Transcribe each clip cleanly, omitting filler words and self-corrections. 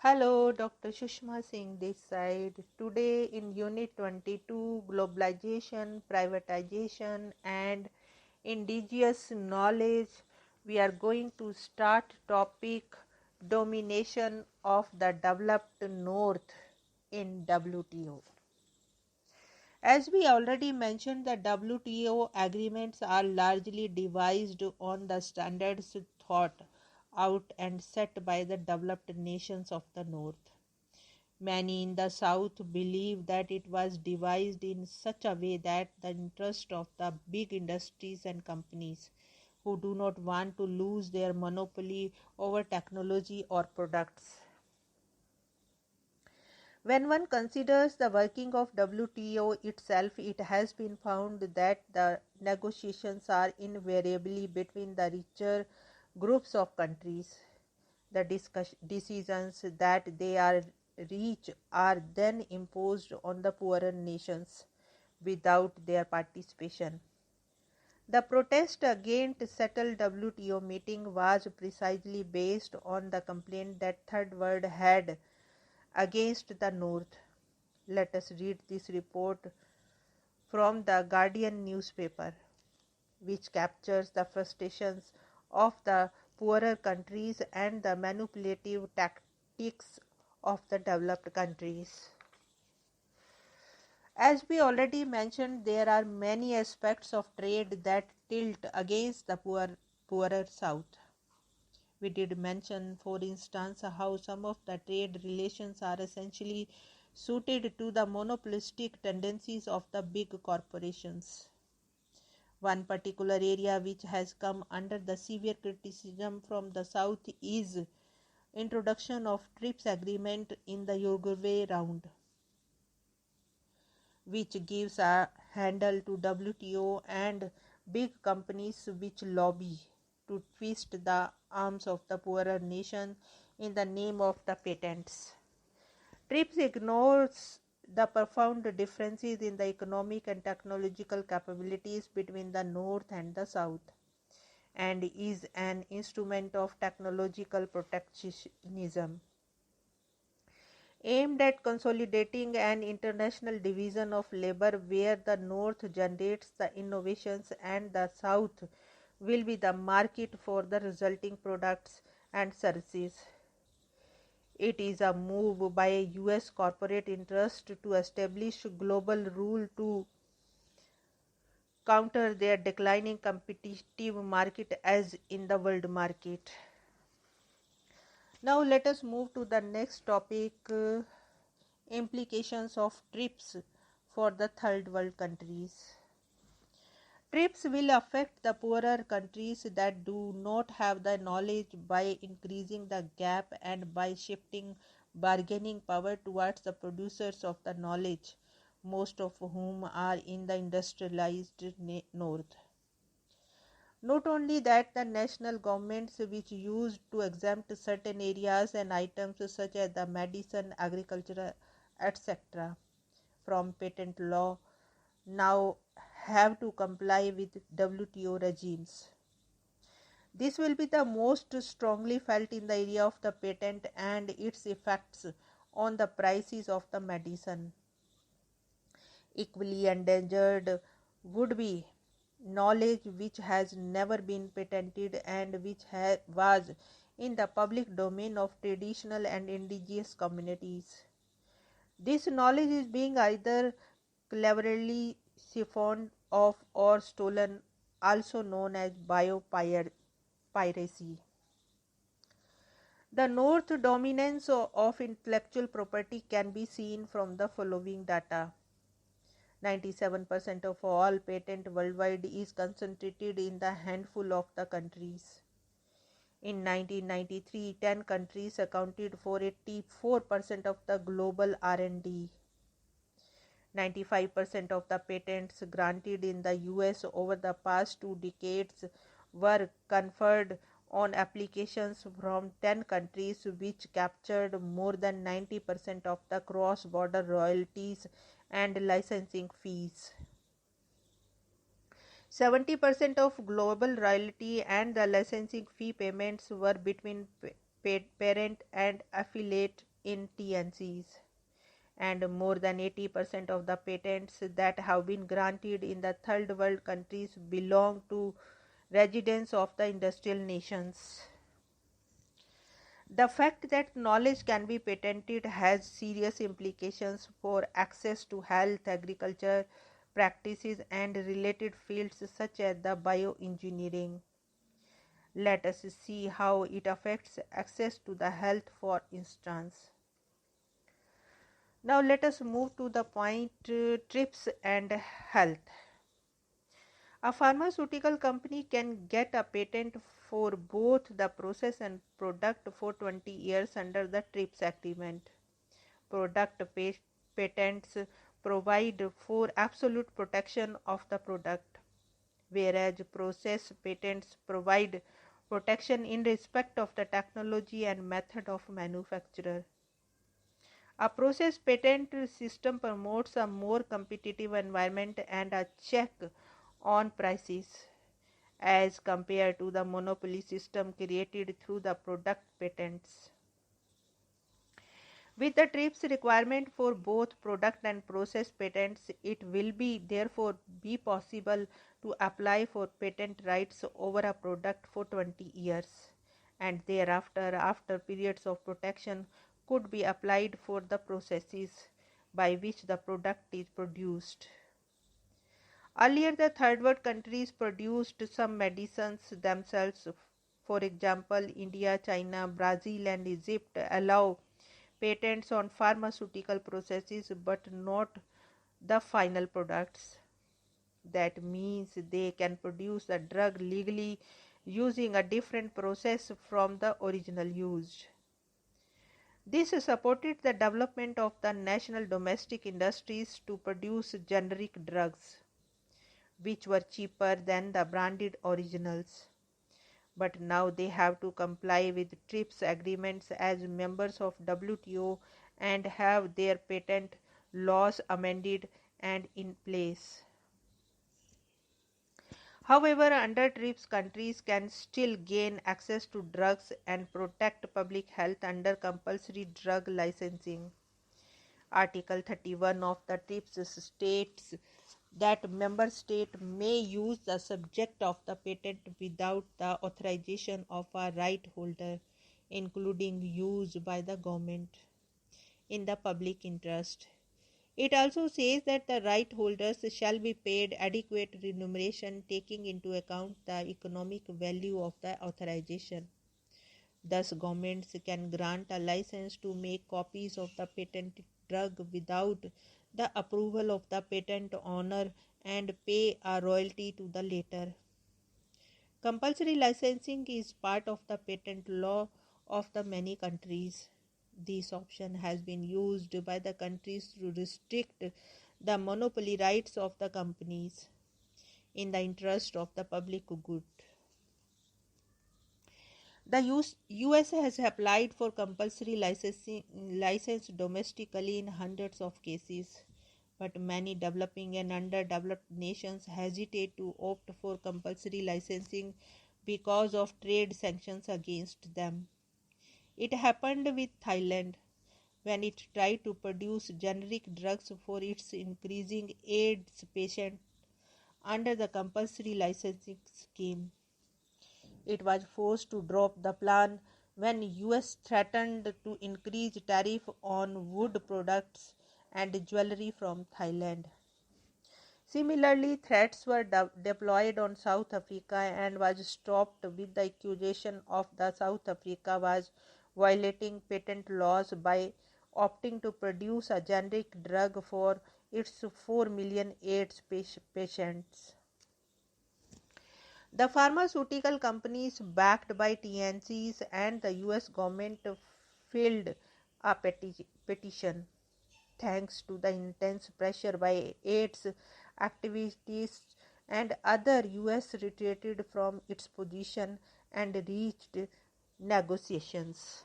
Hello, Dr. Sushma Singh this side. Today in Unit 22, Globalization, Privatization and Indigenous Knowledge, we are going to start topic Domination of the Developed North in WTO. As we already mentioned, the WTO agreements are largely devised on the standards thought out and set by the developed nations of the North. Many in the South believe that it was devised in such a way that the interest of the big industries and companies who do not want to lose their monopoly over technology or products. When one considers the working of WTO itself, it has been found that the negotiations are invariably between the richer groups of countries. The decisions that they are reach are then imposed on the poorer nations without their participation. The protest against settled WTO meeting was precisely based on the complaint that Third World had against the North. Let us read this report from the Guardian newspaper, which captures the frustrations of the poorer countries and the manipulative tactics of the developed countries. As we already mentioned, there are many aspects of trade that tilt against the poorer South. We did mention, for instance, how some of the trade relations are essentially suited to the monopolistic tendencies of the big corporations. One particular area which has come under the severe criticism from the South is introduction of TRIPS agreement in the Uruguay round, which gives a handle to WTO and big companies which lobby to twist the arms of the poorer nation in the name of the patents. TRIPS ignores the profound differences in the economic and technological capabilities between the North and the South, and is an instrument of technological protectionism aimed at consolidating an international division of labor where the North generates the innovations and the South will be the market for the resulting products and services. It is a move by a US corporate interest to establish global rule to counter their declining competitive market as in the world market. Now let us move to the next topic, implications of TRIPS for the third world countries. TRIPS will affect the poorer countries that do not have the knowledge by increasing the gap and by shifting bargaining power towards the producers of the knowledge, most of whom are in the industrialized North. Not only that, the national governments which used to exempt certain areas and items such as the medicine, agriculture, etc. from patent law now have to comply with WTO regimes. This will be the most strongly felt in the area of the patent and its effects on the prices of the medicine. Equally endangered would be knowledge which has never been patented and which was in the public domain of traditional and indigenous communities. This knowledge is being either cleverly siphoned off or stolen, also known as biopiracy. The North dominance of intellectual property can be seen from the following data. 97% of all patent worldwide is concentrated in the handful of the countries. In 1993, 10 countries accounted for 84% of the global R&D. 95% of the patents granted in the US over the past 2 decades were conferred on applications from 10 countries, which captured more than 90% of the cross-border royalties and licensing fees. 70% of global royalty and the licensing fee payments were between parent and affiliate in TNCs, and more than 80% of the patents that have been granted in the third world countries belong to residents of the industrial nations. The fact that knowledge can be patented has serious implications for access to health, agriculture practices, and related fields such as the bioengineering. Let us see how it affects access to the health, for instance. Now let us move to the point TRIPS and health. A pharmaceutical company can get a patent for both the process and product for 20 years under the TRIPS agreement. Product patents provide for absolute protection of the product, whereas process patents provide protection in respect of the technology and method of manufacture. A process patent system promotes a more competitive environment and a check on prices as compared to the monopoly system created through the product patents. With the TRIPS requirement for both product and process patents, it will therefore be possible to apply for patent rights over a product for 20 years, and thereafter, after periods of protection, could be applied for the processes by which the product is produced. Earlier, the third world countries produced some medicines themselves. For example, India, China, Brazil, and Egypt allow patents on pharmaceutical processes but not the final products. That means they can produce a drug legally using a different process from the original used. This supported the development of the national domestic industries to produce generic drugs, which were cheaper than the branded originals. But now they have to comply with TRIPS agreements as members of WTO and have their patent laws amended and in place. However, under TRIPS, countries can still gain access to drugs and protect public health under compulsory drug licensing. Article 31 of the TRIPS states that member state may use the subject of the patent without the authorization of a right holder, including use by the government in the public interest. It also says that the right holders shall be paid adequate remuneration taking into account the economic value of the authorization. Thus, governments can grant a license to make copies of the patented drug without the approval of the patent owner and pay a royalty to the latter. Compulsory licensing is part of the patent law of the many countries. This option has been used by the countries to restrict the monopoly rights of the companies in the interest of the public good. The US has applied for compulsory license domestically in hundreds of cases, but many developing and underdeveloped nations hesitate to opt for compulsory licensing because of trade sanctions against them. It happened with Thailand when it tried to produce generic drugs for its increasing AIDS patients under the compulsory licensing scheme. It was forced to drop the plan when US threatened to increase tariff on wood products and jewelry from Thailand. Similarly, threats were deployed on South Africa and was stopped with the accusation of the South Africa was violating patent laws by opting to produce a generic drug for its 4 million AIDS patients. The pharmaceutical companies backed by TNCs and the US government filed a petition. Thanks to the intense pressure by AIDS activists and other, US retreated from its position and reached negotiations.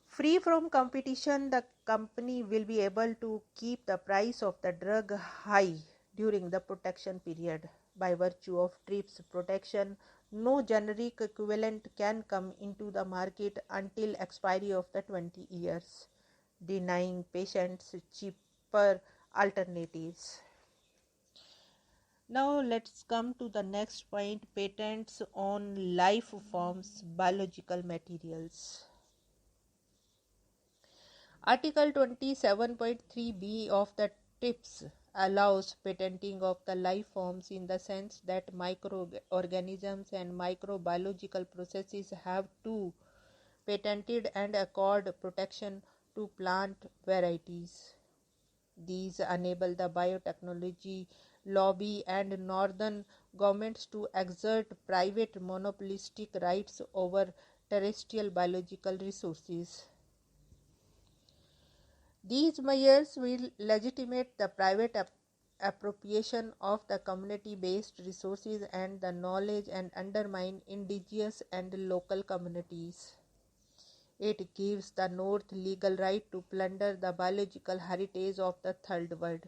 Free from competition, the company will be able to keep the price of the drug high during the protection period. By virtue of TRIPS protection, No generic equivalent can come into the market until expiry of the 20 years, denying patients cheaper alternatives. Now let's come to the next point, patents on life forms, biological materials. Article 27.3b of the TRIPS allows patenting of the life forms in the sense that microorganisms and microbiological processes have to patented and accord protection to plant varieties. These enable the biotechnology lobby and northern governments to exert private monopolistic rights over terrestrial biological resources. These measures will legitimate the private appropriation of the community-based resources and the knowledge and undermine indigenous and local communities. It gives the North legal right to plunder the biological heritage of the Third World.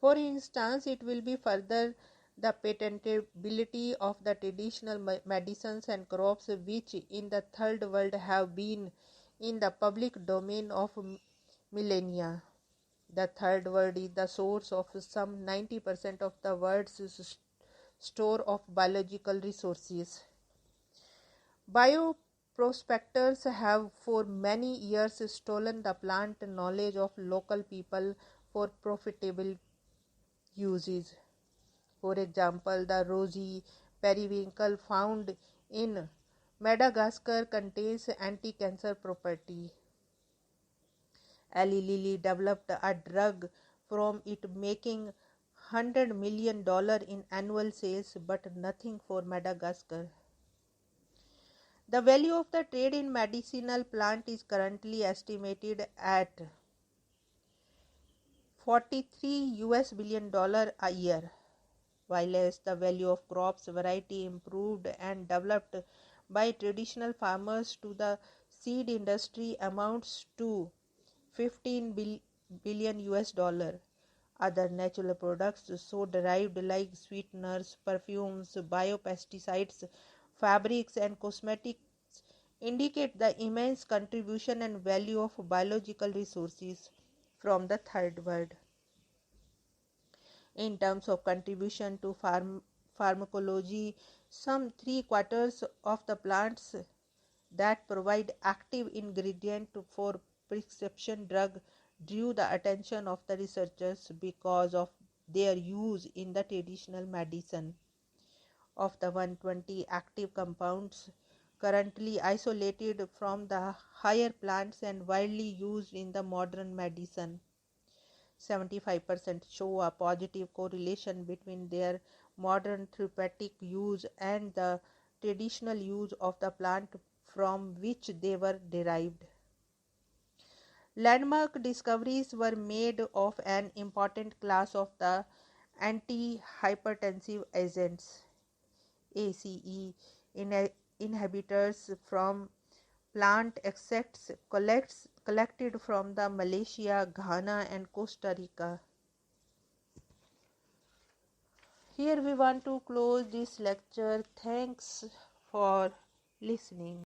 For instance, it will be further the patentability of the traditional medicines and crops which in the Third World have been in the public domain of millennia. The Third World is the source of some 90% of the world's store of biological resources. Bioprospectors have for many years stolen the plant knowledge of local people for profitable uses. For example, the rosy periwinkle found in Madagascar contains anti-cancer property. Eli Lilly developed a drug from it, making $100 million in annual sales, but nothing for Madagascar. The value of the trade in medicinal plant is currently estimated at $43 billion a year, while the value of crops variety improved and developed by traditional farmers to the seed industry amounts to $15 billion. Other natural products so derived like sweeteners, perfumes, biopesticides, fabrics and cosmetics indicate the immense contribution and value of biological resources from the Third World. In terms of contribution to pharmacology, some 3/4 of the plants that provide active ingredient for prescription drug drew the attention of the researchers because of their use in the traditional medicine. Of the 120 active compounds currently isolated from the higher plants and widely used in the modern medicine, 75% show a positive correlation between their modern therapeutic use and the traditional use of the plant from which they were derived. Landmark discoveries were made of an important class of the antihypertensive agents, ACE, inhibitors from plant extracts collected from the Malaysia, Ghana and Costa Rica. Here we want to close this lecture. Thanks for listening.